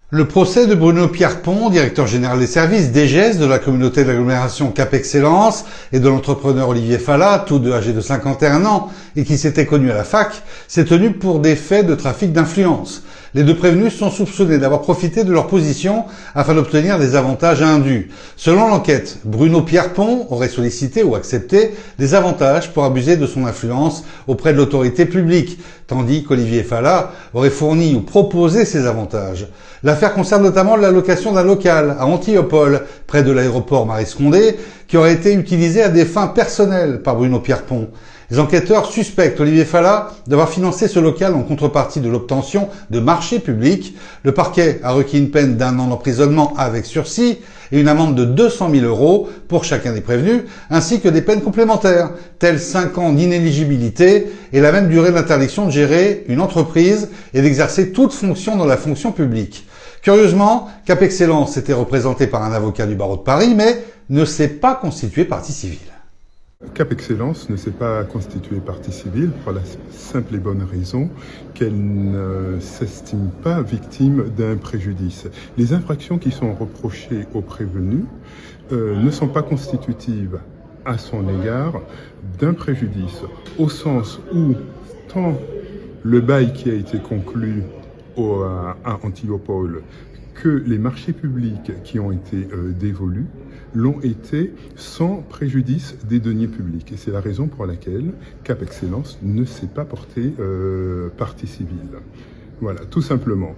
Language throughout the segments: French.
Le procès de Bruno Pierrepont, directeur général des services DGS de la communauté d'agglomération Cap Excellence, et de l'entrepreneur Olivier Fallat, tous deux âgés de 51 ans et qui s'étaient connus à la fac, s'est tenu pour des faits de trafic d'influence. Les deux prévenus sont soupçonnés d'avoir profité de leur position afin d'obtenir des avantages indus. Selon l'enquête, Bruno Pierrepont aurait sollicité ou accepté des avantages pour abuser de son influence auprès de l'autorité publique, tandis qu'Olivier Fallat aurait fourni ou proposé ces avantages. L'affaire concerne notamment l'allocation d'un local à Anthiopole, près de l'aéroport Maristes-Condé, qui aurait été utilisé à des fins personnelles par Bruno Pierrepont. Les enquêteurs suspectent Olivier Fallat d'avoir financé ce local en contrepartie de l'obtention de marchés publics. Le parquet a requis une peine d'1 an d'emprisonnement avec sursis et une amende de 200 000 € pour chacun des prévenus, ainsi que des peines complémentaires, telles 5 ans d'inéligibilité et la même durée d'interdiction de gérer une entreprise et d'exercer toute fonction dans la fonction publique. Curieusement, Cap Excellence était représenté par un avocat du barreau de Paris, mais ne s'est pas constitué partie civile. Cap Excellence ne s'est pas constituée partie civile pour la simple et bonne raison qu'elle ne s'estime pas victime d'un préjudice. Les infractions qui sont reprochées aux prévenus ne sont pas constitutives à son égard d'un préjudice, au sens où tant le bail qui a été conclu à Anthiopole que les marchés publics qui ont été dévolus l'ont été sans préjudice des deniers publics. Et c'est la raison pour laquelle Cap Excellence ne s'est pas porté partie civile. Voilà, tout simplement,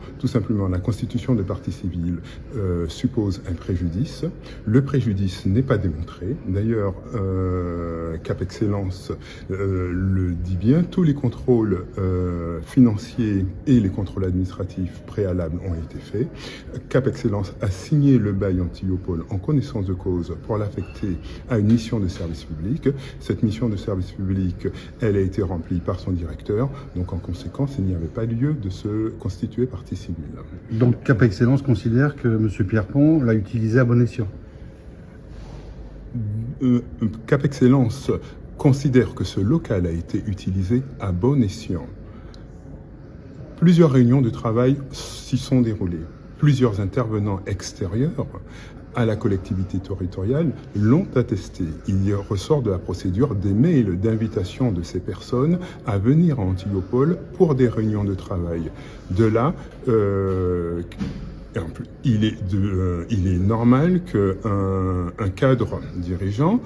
la constitution de partie civile suppose un préjudice. Le préjudice n'est pas démontré. D'ailleurs, Cap Excellence le dit bien, tous les contrôles financiers et les contrôles administratifs préalables ont été faits. Cap Excellence a signé le bail Anthiopole en connaissance de cause pour l'affecter à une mission de service public. Cette mission de service public, elle a été remplie par son directeur. Donc, en conséquence, il n'y avait pas lieu de se constituer partie civile. Donc Cap Excellence considère que M. Pierrepont l'a utilisé à bon escient. Cap Excellence considère que ce local a été utilisé à bon escient. Plusieurs réunions de travail s'y sont déroulées. Plusieurs intervenants extérieurs à la collectivité territoriale l'ont attesté. Il y ressort de la procédure des mails d'invitation de ces personnes à venir à Anthiopole pour des réunions de travail. De là, il est normal qu'un cadre dirigeant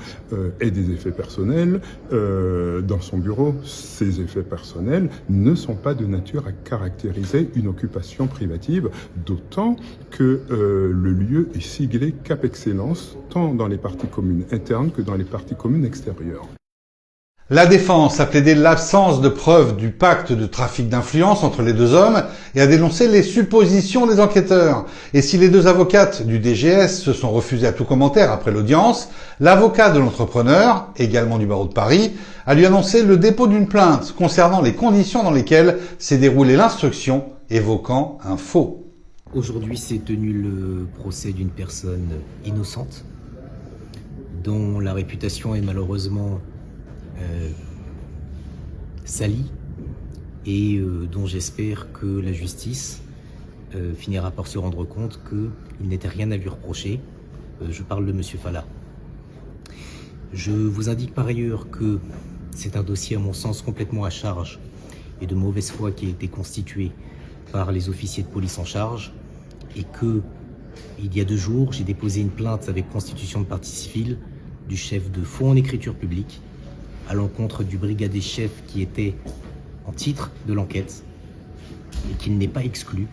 ait des effets personnels dans son bureau. Ces effets personnels ne sont pas de nature à caractériser une occupation privative, d'autant que le lieu est siglé Cap Excellence, tant dans les parties communes internes que dans les parties communes extérieures. La défense a plaidé l'absence de preuves du pacte de trafic d'influence entre les deux hommes et a dénoncé les suppositions des enquêteurs. Et si les deux avocates du DGS se sont refusées à tout commentaire après l'audience, l'avocat de l'entrepreneur, également du barreau de Paris, a lui annoncé le dépôt d'une plainte concernant les conditions dans lesquelles s'est déroulée l'instruction, évoquant un faux. Aujourd'hui s'est tenu le procès d'une personne innocente, dont la réputation est malheureusement salie et dont j'espère que la justice finira par se rendre compte qu'il n'était rien à lui reprocher. Je parle de M. Fallat. Je vous indique par ailleurs que c'est un dossier à mon sens complètement à charge et de mauvaise foi qui a été constitué par les officiers de police en charge et que il y a 2 jours j'ai déposé une plainte avec constitution de partie civile du chef de faux en écriture publique à l'encontre du brigadier chef qui était en titre de l'enquête et qu'il n'est pas exclu,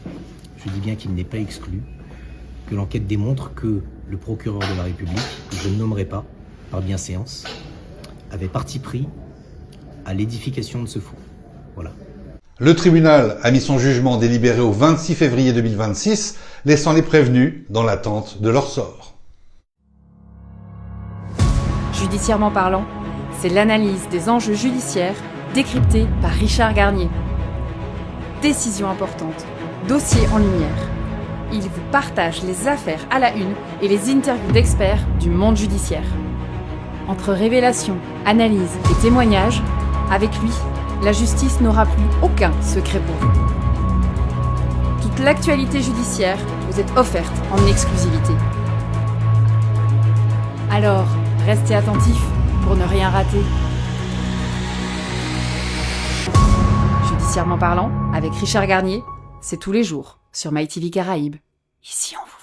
je dis bien qu'il n'est pas exclu, que l'enquête démontre que le procureur de la République, que je ne nommerai pas par bienséance, avait parti pris à l'édification de ce faux. Voilà. Le tribunal a mis son jugement délibéré au 26 février 2026, laissant les prévenus dans l'attente de leur sort. Judiciairement parlant, c'est l'analyse des enjeux judiciaires décryptée par Richard Garnier. Décision importante, dossier en lumière. Il vous partage les affaires à la une et les interviews d'experts du monde judiciaire. Entre révélations, analyses et témoignages, avec lui, la justice n'aura plus aucun secret pour vous. Toute l'actualité judiciaire vous est offerte en exclusivité. Alors, restez attentifs pour ne rien rater. Judiciairement parlant, avec Richard Garnier, c'est tous les jours sur MyTV Caraïbes. Ici on vous